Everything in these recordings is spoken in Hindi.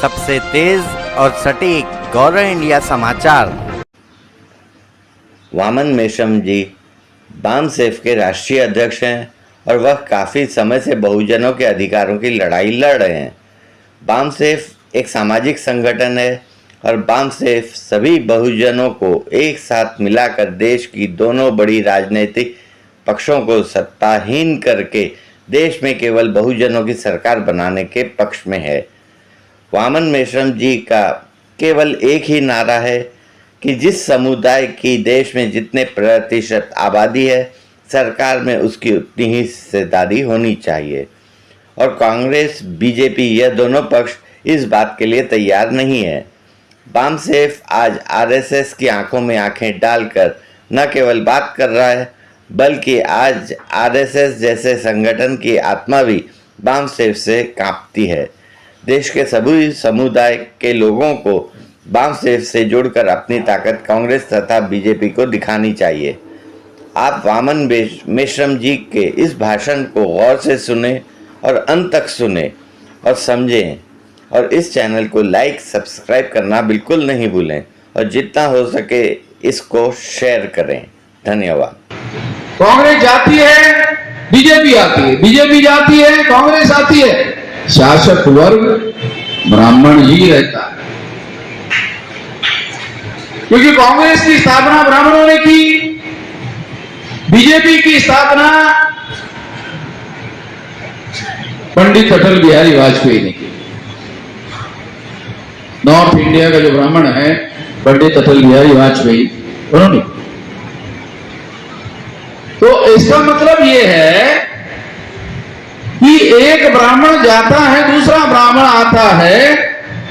सबसे तेज और सटीक गौरव इंडिया समाचार। वामन मेश्राम जी बामसेफ के राष्ट्रीय अध्यक्ष हैं और वह काफ़ी समय से बहुजनों के अधिकारों की लड़ाई लड़ रहे हैं। बामसेफ एक सामाजिक संगठन है और बामसेफ सभी बहुजनों को एक साथ मिलाकर देश की दोनों बड़ी राजनीतिक पक्षों को सत्ताहीन करके देश में केवल बहुजनों की सरकार बनाने के पक्ष में है। वामन मेश्राम जी का केवल एक ही नारा है कि जिस समुदाय की देश में जितने प्रतिशत आबादी है, सरकार में उसकी उतनी ही हिस्सेदारी होनी चाहिए। और कांग्रेस, बीजेपी यह दोनों पक्ष इस बात के लिए तैयार नहीं है। बामसेफ आज आरएसएस की आंखों में आंखें डालकर न केवल बात कर रहा है, बल्कि आज आरएसएस जैसे संगठन की आत्मा भी बामसेफ से कांपती है। देश के सभी समुदाय के लोगों को बामसेफ से जुड़कर अपनी ताकत कांग्रेस तथा बीजेपी को दिखानी चाहिए। आप वामन मेश्राम जी के इस भाषण को गौर से सुने और अंत तक सुने और समझें, और इस चैनल को लाइक सब्सक्राइब करना बिल्कुल नहीं भूलें और जितना हो सके इसको शेयर करें। धन्यवाद। कांग्रेस जाती है, बीजेपी आती है, बीजेपी जाती है, कांग्रेस आती है, शासक वर्ग ब्राह्मण ही रहता है। क्योंकि कांग्रेस की स्थापना ब्राह्मणों ने की, बीजेपी की स्थापना पंडित अटल बिहारी वाजपेयी ने की। नॉर्थ इंडिया का जो ब्राह्मण है पंडित अटल बिहारी वाजपेयी, उन्होंने। तो इसका मतलब यह है कि एक ब्राह्मण जाता है, दूसरा ब्राह्मण आता है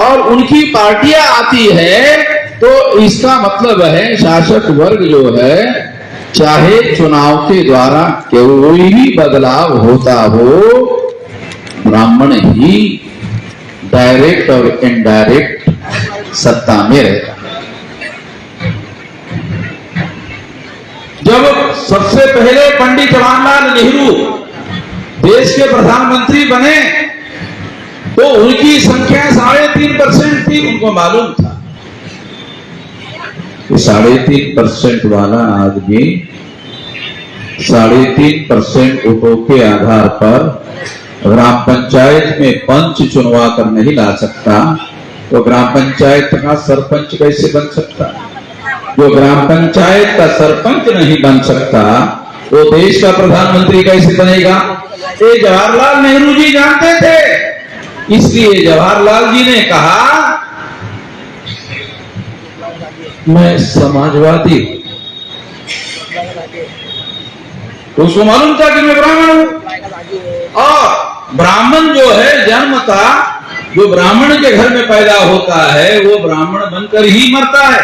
और उनकी पार्टियां आती है, तो इसका मतलब है शासक वर्ग जो है, चाहे चुनाव के द्वारा कोई भी बदलाव होता हो, ब्राह्मण ही डायरेक्ट और इनडायरेक्ट सत्ता में रहता है। जब सबसे पहले पंडित जवाहरलाल नेहरू देश के प्रधानमंत्री बने तो उनकी संख्या 3.5% थी। उनको मालूम था कि 3.5% वाला आदमी 3.5% वोटों के आधार पर ग्राम पंचायत में पंच चुनवा कर नहीं ला सकता, तो ग्राम पंचायत का सरपंच कैसे बन सकता? जो ग्राम पंचायत का सरपंच नहीं बन सकता, वो देश का प्रधानमंत्री कैसे बनेगा? ये जवाहरलाल नेहरू जी जानते थे। इसलिए जवाहरलाल जी ने कहा, मैं समाजवादी। उसको मालूम था कि मैं ब्राह्मण हूं। और ब्राह्मण जो है जन्मता, जो ब्राह्मण के घर में पैदा होता है वो ब्राह्मण बनकर ही मरता है,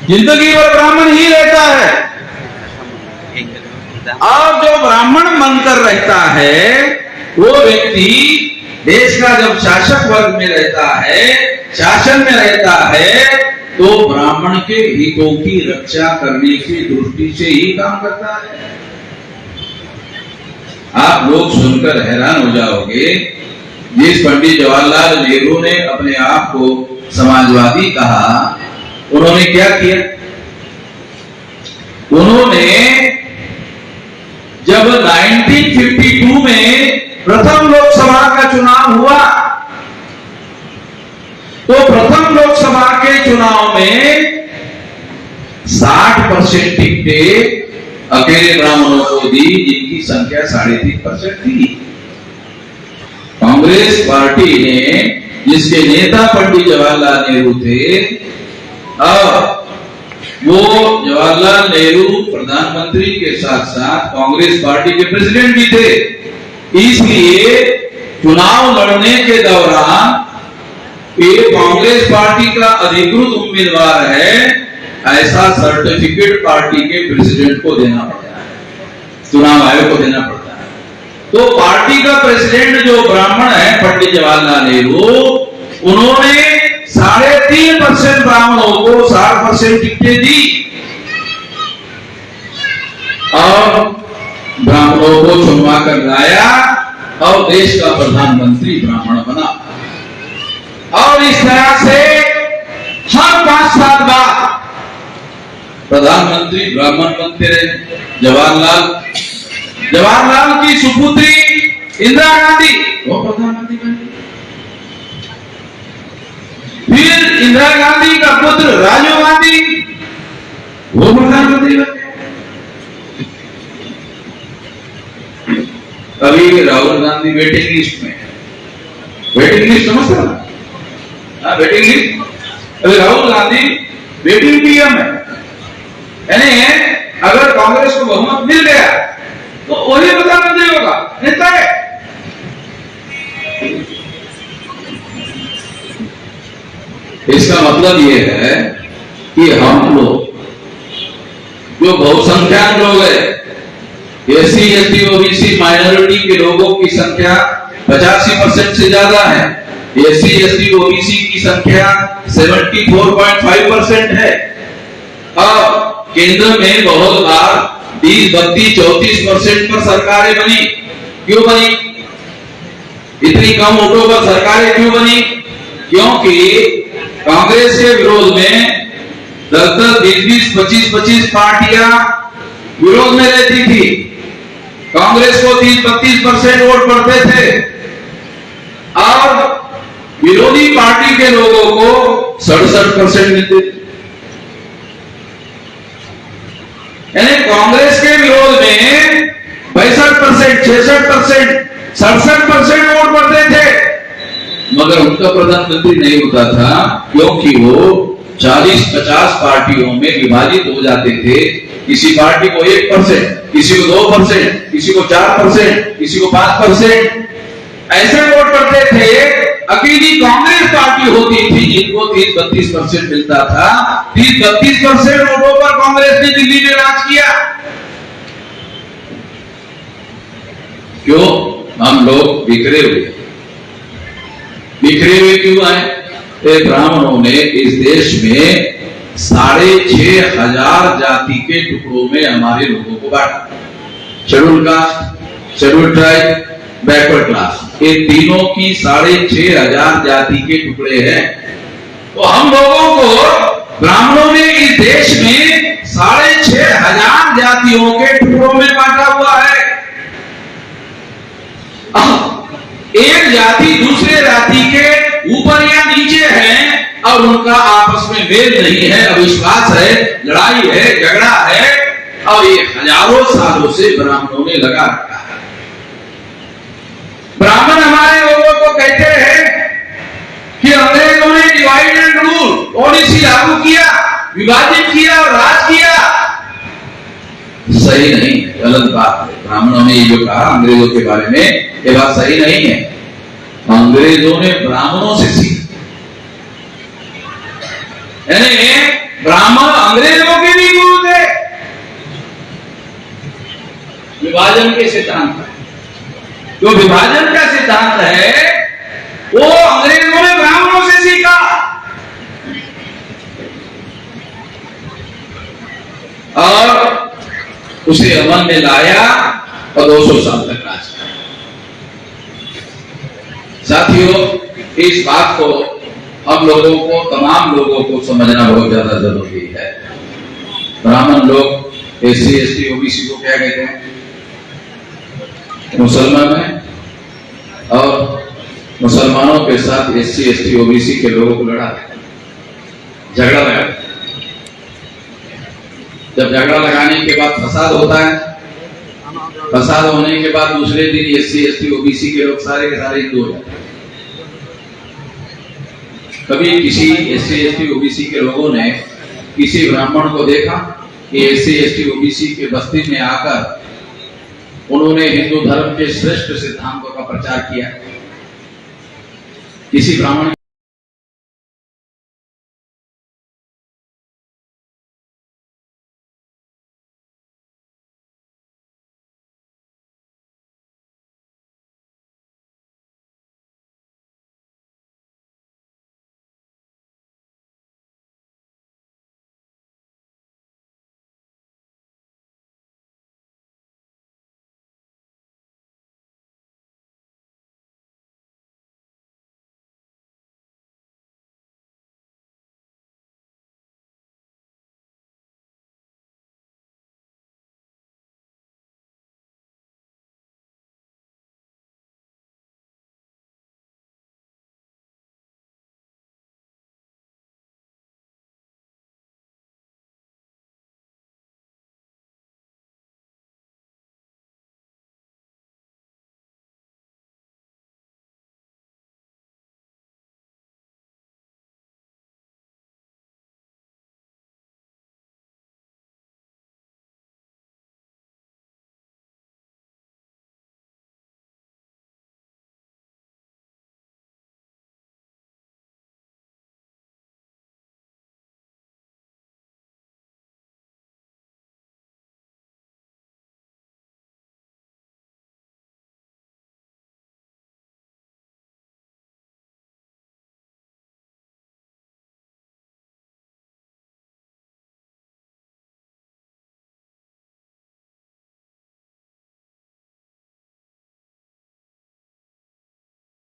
जिंदगी भर ब्राह्मण ही रहता है। अब जो ब्राह्मण बनकर रहता है वो व्यक्ति देश का जब शासक वर्ग में रहता है, शासन में रहता है, तो ब्राह्मण के हितों की रक्षा करने की दृष्टि से ही काम करता है। आप लोग सुनकर हैरान हो जाओगे, जिस पंडित जवाहरलाल नेहरू ने अपने आप को समाजवादी कहा, उन्होंने क्या किया? उन्होंने जब 1952 में प्रथम लोकसभा का चुनाव हुआ, तो प्रथम लोकसभा के चुनाव में 60% टिकटें अकेले ब्राह्मणों को दी, जिनकी संख्या 3.5% थी। कांग्रेस पार्टी ने, जिसके नेता पंडित जवाहरलाल नेहरू थे, और वो जवाहरलाल नेहरू प्रधानमंत्री के साथ साथ कांग्रेस पार्टी के प्रेसिडेंट भी थे, इसलिए चुनाव लड़ने के दौरान ये कांग्रेस पार्टी का अधिकृत उम्मीदवार है, ऐसा सर्टिफिकेट पार्टी के प्रेसिडेंट को देना पड़ता है, चुनाव आयोग को देना पड़ता है। तो पार्टी का प्रेसिडेंट जो ब्राह्मण है पंडित जवाहरलाल नेहरू, उन्होंने 3.5% ब्राह्मणों को 60% टिकटें दी और ब्राह्मणों को चुनवा कर लाया और देश का प्रधानमंत्री ब्राह्मण बना। और इस तरह से हर 5 साल बाद प्रधानमंत्री ब्राह्मण बनते रहे। जवाहरलाल की सुपुत्री इंदिरा गांधी वो प्रधानमंत्री बनी। फिर इंदिरा गांधी का पुत्र राजीव गांधी वो प्रधानमंत्री बने। अभी राहुल गांधी वेटिंग लिस्ट में, वेटिंग लिस्ट समझते हो ना, वेटिंग लिस्ट। अभी राहुल गांधी वेटिंग पीएम है, यानी अगर कांग्रेस को बहुमत मिल गया तो वही प्रधानमंत्री होगा, नेता है। इसका मतलब यह है कि हम लोग जो बहुसंख्यक लोग हैं, एससी एसटी ओबीसी माइनॉरिटी के लोगों की संख्या 85% से ज्यादा है। एससी एसटी ओबीसी की संख्या 74.5% है। अब केंद्र में बहुत बार 20, 32, 34% पर सरकारें बनी। क्यों बनी? इतनी कम वोटों पर सरकारें क्यों बनी? क्योंकि कांग्रेस के विरोध में 10, 20, 25 पार्टियां विरोध में रहती थी। कांग्रेस को 30-32% वोट पड़ते थे और विरोधी पार्टी के लोगों को 67% मिलते थे। यानी कांग्रेस के विरोध में 65%, 66%, 67% वोट पड़ते थे, मगर उनका प्रधानमंत्री नहीं होता था क्योंकि वो 40-50 पार्टियों में विभाजित हो जाते थे। किसी पार्टी को 1%, किसी को 2%, किसी को 4%, किसी को 5%, ऐसे वोट पड़ते थे। अकेली कांग्रेस पार्टी होती थी जिनको 30-32% मिलता था। 30-32% वोटों पर कांग्रेस ने दिल्ली में राज किया। क्यों? हम लोग बिखरे हुए क्यों आए? ब्राह्मणों ने इस देश में 6,500 जाति के टुकड़ों में हमारे लोगों को बांटा। Schedule caste, schedule tribe, backward class, ये तीनों की 6,500 जाति के टुकड़े हैं। तो हम लोगों को ब्राह्मणों ने इस देश में 6,500 जातियों के टुकड़ों में बांटा हुआ है। एक जाति दूसरे जाति के ऊपर या नीचे है और उनका आपस में मेल नहीं है, अविश्वास है, लड़ाई है, झगड़ा है, और ये हजारों सालों से ब्राह्मणों ने लगा रखा है। ब्राह्मण हमारे लोगों को कहते हैं कि अंग्रेजों ने डिवाइड एंड रूल पॉलिसी लागू किया, विभाजित किया और राज किया। सही नहीं, गलत बात है। ब्राह्मणों ने ये जो कहा अंग्रेजों के बारे में, ये बात सही नहीं है। अंग्रेजों ने ब्राह्मणों से सीखा, यानी ब्राह्मण अंग्रेजों के भी गुरु थे। विभाजन के सिद्धांत है, जो विभाजन का सिद्धांत है वो अंग्रेजों ने ब्राह्मणों से सीखा। और उसे अमल में लाया और 200 साल तक राज किया। साथियों, इस बात को हम लोगों को, तमाम लोगों को समझना बहुत ज्यादा जरूरी है। ब्राह्मण लोग एससी एसटी ओबीसी को क्या कहते हैं? मुसलमान है, और मुसलमानों के साथ एससी एसटी ओबीसी के लोगों को लड़ा, झगड़ा लगा। जब झगड़ा लगाने के बाद फसाद होता है, फसाद होने के बाद दूसरे दिन एससी एसटी ओबीसी के लोग सारे के सारे हिंदू हो जाते हैं। कभी किसी एससी एसटी ओबीसी के लोगों ने किसी ब्राह्मण को देखा कि एससी एसटी ओबीसी के बस्ती में आकर उन्होंने हिंदू धर्म के श्रेष्ठ सिद्धांतों का प्रचार किया? किसी ब्राह्मण